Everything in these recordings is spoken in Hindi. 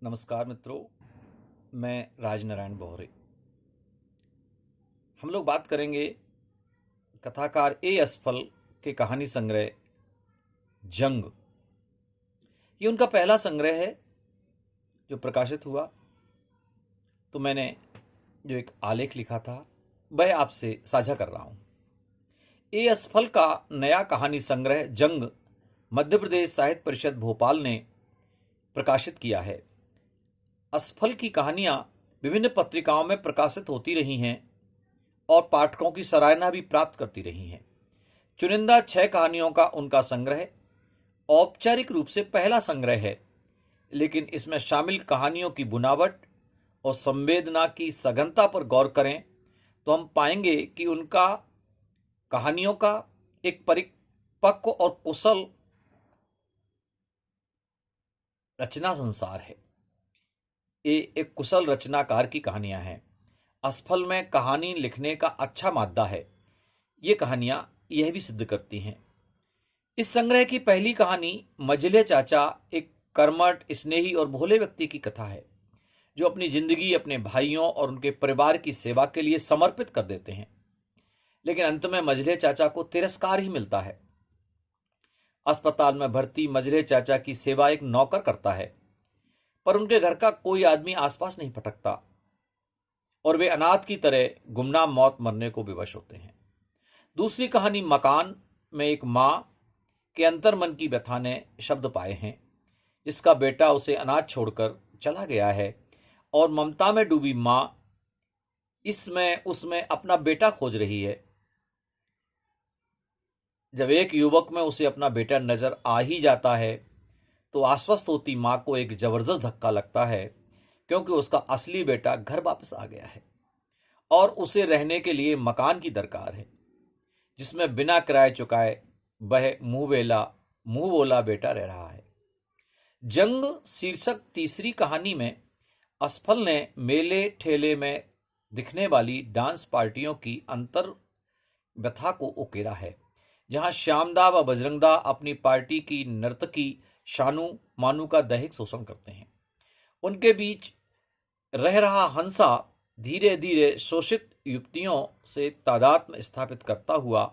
नमस्कार मित्रों, मैं राजनारायण बोहरे। हम लोग बात करेंगे कथाकार ए असफल के कहानी संग्रह जंग। ये उनका पहला संग्रह है जो प्रकाशित हुआ। तो मैंने जो एक आलेख लिखा था वह आपसे साझा कर रहा हूँ। ए असफल का नया कहानी संग्रह जंग मध्य प्रदेश साहित्य परिषद भोपाल ने प्रकाशित किया है। असफल की कहानियां विभिन्न पत्रिकाओं में प्रकाशित होती रही हैं और पाठकों की सराहना भी प्राप्त करती रही हैं। चुनिंदा 6 कहानियों का उनका संग्रह औपचारिक रूप से पहला संग्रह है, लेकिन इसमें शामिल कहानियों की बुनावट और संवेदना की सघनता पर गौर करें तो हम पाएंगे कि उनका कहानियों का एक परिपक्व और कुशल रचना संसार है। ये एक कुशल रचनाकार की कहानियां हैं। असफल में कहानी लिखने का अच्छा मादा है। ये कहानियां यह भी सिद्ध करती हैं। इस संग्रह की पहली कहानी मझले चाचा एक कर्मठ, स्नेही और भोले व्यक्ति की कथा है जो अपनी जिंदगी अपने भाइयों और उनके परिवार की सेवा के लिए समर्पित कर देते हैं, लेकिन अंत में मझले चाचा को तिरस्कार ही मिलता है। अस्पताल में भर्ती मझले चाचा की सेवा एक नौकर करता है, पर उनके घर का कोई आदमी आसपास नहीं भटकता और वे अनाथ की तरह गुमनाम मौत मरने को विवश होते हैं। दूसरी कहानी मकान में एक माँ के अंतर्मन की व्यथा ने शब्द पाए हैं, जिसका बेटा उसे अनाथ छोड़कर चला गया है और ममता में डूबी माँ इसमें उसमें अपना बेटा खोज रही है। जब एक युवक में उसे अपना बेटा नजर आ ही जाता है तो आश्वस्त होती माँ को एक जबरदस्त धक्का लगता है, क्योंकि उसका असली बेटा घर वापस आ गया है और उसे रहने के लिए मकान की दरकार है, जिसमें बिना किराए चुकाए वह मुंह बोला बेटा रह रहा है। जंग शीर्षक तीसरी कहानी में असफल ने मेले ठेले में दिखने वाली डांस पार्टियों की अंतर व्यथा को उकेरा है, जहां श्यामदा व बजरंगदा अपनी पार्टी की नर्तकी शानू मानू का दैहिक शोषण करते हैं। उनके बीच रह रहा हंसा धीरे धीरे शोषित युवतियों से तादात्म्य स्थापित करता हुआ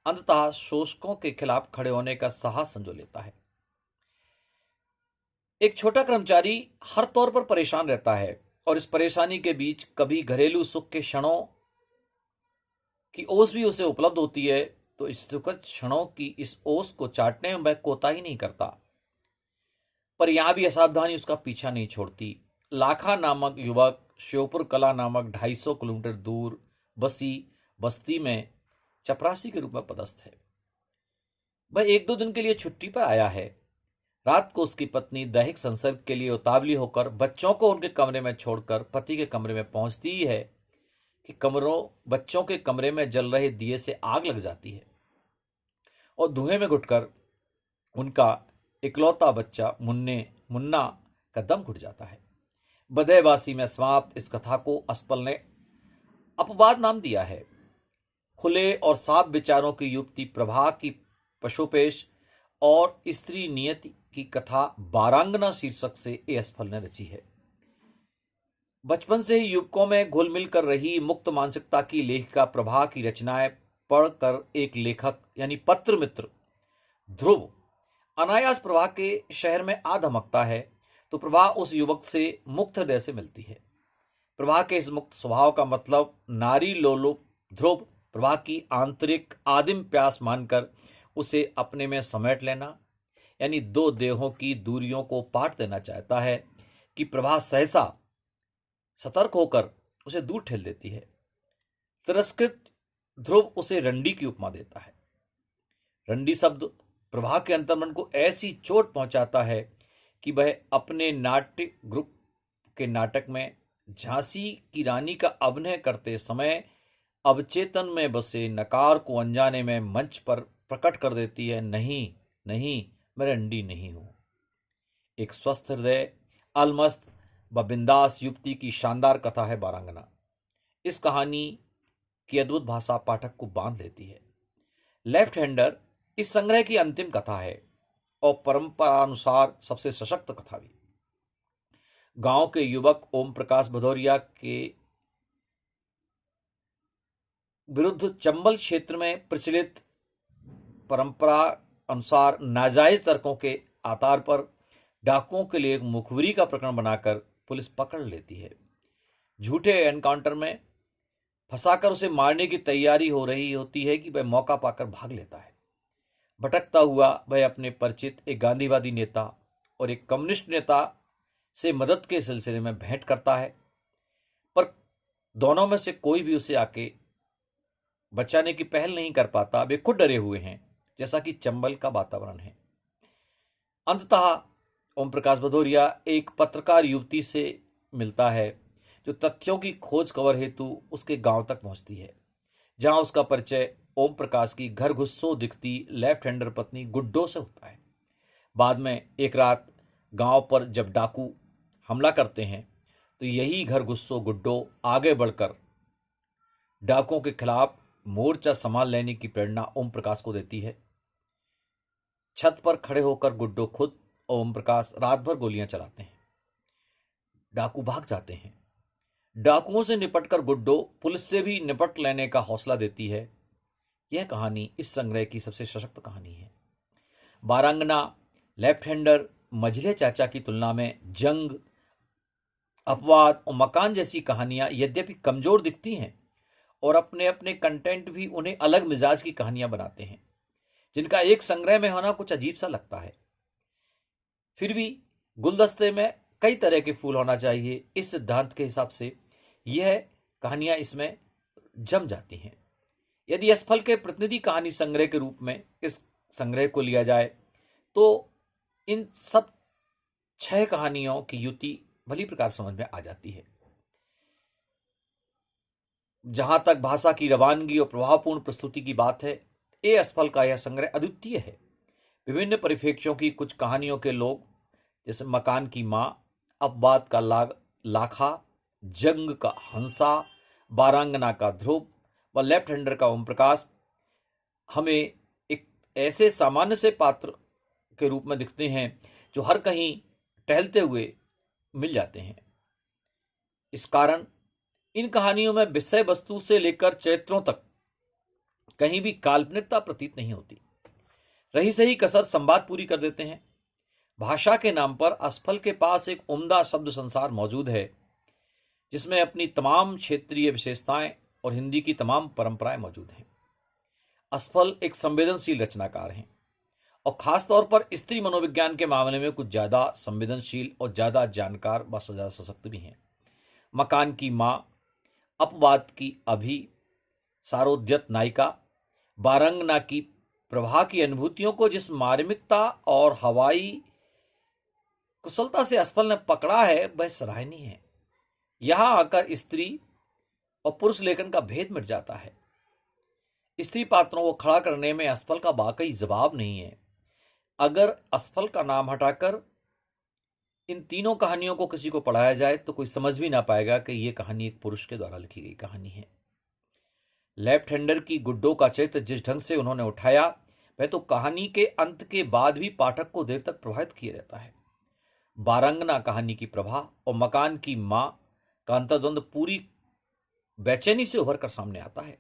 अंततः शोषकों के खिलाफ खड़े होने का साहस संजो लेता है। एक छोटा कर्मचारी हर तौर पर परेशान रहता है और इस परेशानी के बीच कभी घरेलू सुख के क्षणों की ओस भी उसे उपलब्ध होती है, तो इस सुखद क्षणों की इस ओस को चाटने में वह कोताही नहीं करता। पर यहां भी असावधानी उसका पीछा नहीं छोड़ती। लाखा नामक युवक श्योपुर कला नामक 250 किलोमीटर दूर बसी बस्ती में चपरासी के रूप में पदस्थ है। वह 1-2 दिन के लिए छुट्टी पर आया है। रात को उसकी पत्नी दैहिक संसर्ग के लिए उतावली होकर बच्चों को उनके कमरे में छोड़कर पति के कमरे में पहुंचती ही है कि बच्चों के कमरे में जल रहे दिए से आग लग जाती है और धुएं में घुटकर उनका इकलौता बच्चा मुन्ना का दम घुट जाता है। बदयवासी में समाप्त इस कथा को असफल ने अपवाद नाम दिया है। खुले और साफ विचारों की युवती प्रभा की पशुपेश और स्त्री नियति की कथा बारांगना शीर्षक से ए असफल ने रची है। बचपन से ही युवकों में घुल मिल कर रही मुक्त मानसिकता की लेखिका प्रभा की रचनाएं पढ़कर एक लेखक यानी पत्र मित्र ध्रुव अनायास प्रभा के शहर में आ धमकता है, तो प्रभा उस युवक से मुक्त हृदय से मिलती है। प्रभा के इस मुक्त स्वभाव का मतलब नारी लोलुप ध्रुव प्रभा की आंतरिक आदिम प्यास मानकर उसे अपने में समेट लेना, यानी 2 देहों की दूरियों को पाट देना चाहता है कि प्रभा सहसा सतर्क होकर उसे दूर ठेल देती है। तिरस्कृत ध्रुव उसे रंडी की उपमा देता है। रंडी शब्द प्रभा के अंतर्मन को ऐसी चोट पहुंचाता है कि वह अपने नाट्य ग्रुप के नाटक में झांसी की रानी का अभिनय करते समय अवचेतन में बसे नकार को अनजाने में मंच पर प्रकट कर देती है, नहीं नहीं, मैं रंडी नहीं हूं। एक स्वस्थ हृदय, अलमस्त व बिंदास युवती की शानदार कथा है बारांगना। इस कहानी की अद्भुत भाषा पाठक को बांध लेती है। लेफ्ट हैंडर इस संग्रह की अंतिम कथा है और परंपरानुसार सबसे सशक्त कथा भी। गांव के युवक ओम प्रकाश भदौरिया के विरुद्ध चंबल क्षेत्र में प्रचलित परंपरा अनुसार नाजायज तर्कों के आधार पर डाकुओं के लिए एक मुखबिरी का प्रकरण बनाकर पुलिस पकड़ लेती है। झूठे एनकाउंटर में फंसाकर उसे मारने की तैयारी हो रही होती है कि वह मौका पाकर भाग लेता है। भटकता हुआ वह अपने परिचित एक गांधीवादी नेता और एक कम्युनिस्ट नेता से मदद के सिलसिले में भेंट करता है, पर दोनों में से कोई भी उसे आके बचाने की पहल नहीं कर पाता। वे खुद डरे हुए हैं, जैसा कि चंबल का वातावरण है। अंततः ओम प्रकाश भदौरिया एक पत्रकार युवती से मिलता है जो तथ्यों की खोज खबर हेतु उसके गांव तक पहुंचती है, जहां उसका परिचय ओम प्रकाश की घर घुस्सो दिखती लेफ्ट हैंडर पत्नी गुड्डो से होता है। बाद में एक रात गांव पर जब डाकू हमला करते हैं तो यही घर गुस्सो गुड्डो आगे बढ़कर डाकुओं के खिलाफ मोर्चा संभाल लेने की प्रेरणा ओम प्रकाश को देती है। छत पर खड़े होकर गुड्डो खुद और ओम प्रकाश रात भर गोलियां चलाते हैं। डाकू भाग जाते हैं। डाकुओं से निपटकर गुड्डो पुलिस से भी निपट लेने का हौसला देती है। यह कहानी इस संग्रह की सबसे सशक्त कहानी है। बारांगना लेफ्ट हैंडर मझले चाचा की तुलना में जंग, अपवाद और मकान जैसी कहानियां यद्यपि कमजोर दिखती हैं और अपने अपने कंटेंट भी उन्हें अलग मिजाज की कहानियां बनाते हैं, जिनका एक संग्रह में होना कुछ अजीब सा लगता है। फिर भी गुलदस्ते में कई तरह के फूल होना चाहिए, इस सिद्धांत के हिसाब से यह कहानियां इसमें जम जाती हैं। यदि असफल के प्रतिनिधि कहानी संग्रह के रूप में इस संग्रह को लिया जाए तो इन सब 6 कहानियों की युति भली प्रकार समझ में आ जाती है। जहां तक भाषा की रवानगी और प्रभावपूर्ण प्रस्तुति की बात है, ए असफल का यह संग्रह अद्वितीय है। विभिन्न परिप्रेक्ष्यों की कुछ कहानियों के लोग, जैसे मकान की माँ, अपवाद का लाखा, जंग का हंसा, बारांगना का ध्रुव व लेफ्ट हैंडर का ओम प्रकाश, हमें एक ऐसे सामान्य से पात्र के रूप में दिखते हैं जो हर कहीं टहलते हुए मिल जाते हैं। इस कारण इन कहानियों में विषय वस्तु से लेकर चरित्रों तक कहीं भी काल्पनिकता प्रतीत नहीं होती। रही सही कसर संवाद पूरी कर देते हैं। भाषा के नाम पर असफल के पास एक उम्दा शब्द संसार मौजूद है, जिसमें अपनी तमाम क्षेत्रीय विशेषताएं और हिंदी की तमाम परंपराएं मौजूद हैं। असफल एक संवेदनशील रचनाकार हैं और खासतौर पर स्त्री मनोविज्ञान के मामले में कुछ ज्यादा संवेदनशील और ज्यादा जानकार व ज्यादा सशक्त भी हैं। मकान की माँ, अपवाद की अभी सारोद्यत नायिका, बारंगना की प्रभा की अनुभूतियों को जिस मार्मिकता और हवाई कुशलता से असफल ने पकड़ा है वह सराहनीय है। यहां आकर स्त्री और पुरुष लेखन का भेद मिट जाता है। स्त्री पात्रों को खड़ा करने में असफल का वाकई जवाब नहीं है। अगर असफल का नाम हटाकर इन तीनों कहानियों को किसी को पढ़ाया जाए तो कोई समझ भी ना पाएगा कि यह कहानी एक पुरुष के द्वारा लिखी गई कहानी है। लेफ्ट हैंडर की गुड्डो का चरित्र जिस ढंग से उन्होंने उठाया, वह तो कहानी के अंत के बाद भी पाठक को देर तक प्रभावित किए रहता है। बारंगना कहानी की प्रभा और मकान की मां का अंतर्द्वंद पूरी बेचैनी से उभर कर सामने आता है।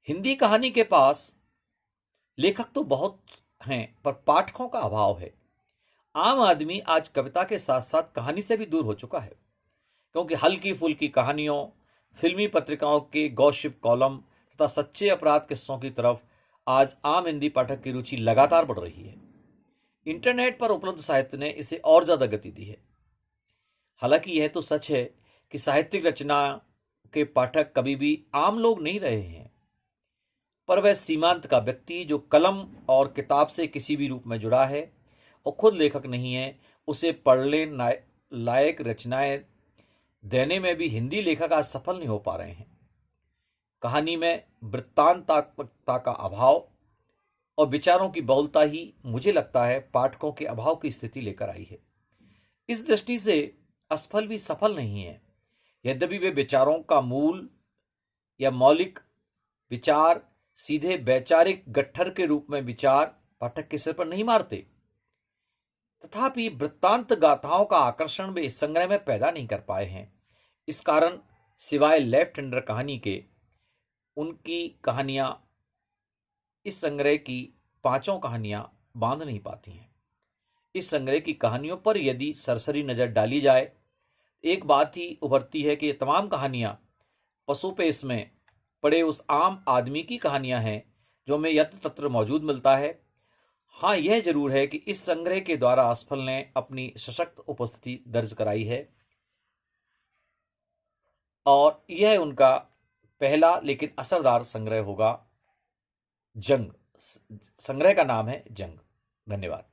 हिंदी कहानी के पास लेखक तो बहुत हैं, पर पाठकों का अभाव है। आम आदमी आज कविता के साथ साथ कहानी से भी दूर हो चुका है, क्योंकि हल्की फुल्की कहानियों, फिल्मी पत्रिकाओं के गॉसिप कॉलम तथा सच्चे अपराध किस्सों की तरफ आज आम हिंदी पाठक की रुचि लगातार बढ़ रही है। इंटरनेट पर उपलब्ध साहित्य ने इसे और ज्यादा गति दी है। हालांकि यह तो सच है कि साहित्यिक रचना के पाठक कभी भी आम लोग नहीं रहे हैं, पर वह सीमांत का व्यक्ति जो कलम और किताब से किसी भी रूप में जुड़ा है और खुद लेखक नहीं है, उसे पढ़ने लायक रचनाएं देने में भी हिंदी लेखक आज सफल नहीं हो पा रहे हैं। कहानी में वृत्तांतात्मकता का अभाव और विचारों की बहुलता ही मुझे लगता है पाठकों के अभाव की स्थिति लेकर आई है। इस दृष्टि से असफल भी सफल नहीं है। यद्यपि वे विचारों का मूल या मौलिक विचार सीधे वैचारिक गट्ठर के रूप में विचार पाठक के सिर पर नहीं मारते, तथापि वृत्तांत गाथाओं का आकर्षण वे इस संग्रह में पैदा नहीं कर पाए हैं। इस कारण सिवाय लेफ्ट हैंडर कहानी के उनकी कहानियां इस संग्रह की पांचों कहानियां बांध नहीं पाती हैं। इस संग्रह की कहानियों पर यदि सरसरी नजर डाली जाए, एक बात ही उभरती है कि ये तमाम कहानियां पसोपेस में पड़े उस आम आदमी की कहानियां हैं जो हमें यत्र तत्र मौजूद मिलता है। हाँ, यह जरूर है कि इस संग्रह के द्वारा आसफल ने अपनी सशक्त उपस्थिति दर्ज कराई है और यह उनका पहला लेकिन असरदार संग्रह होगा। जंग, संग्रह का नाम है जंग। धन्यवाद।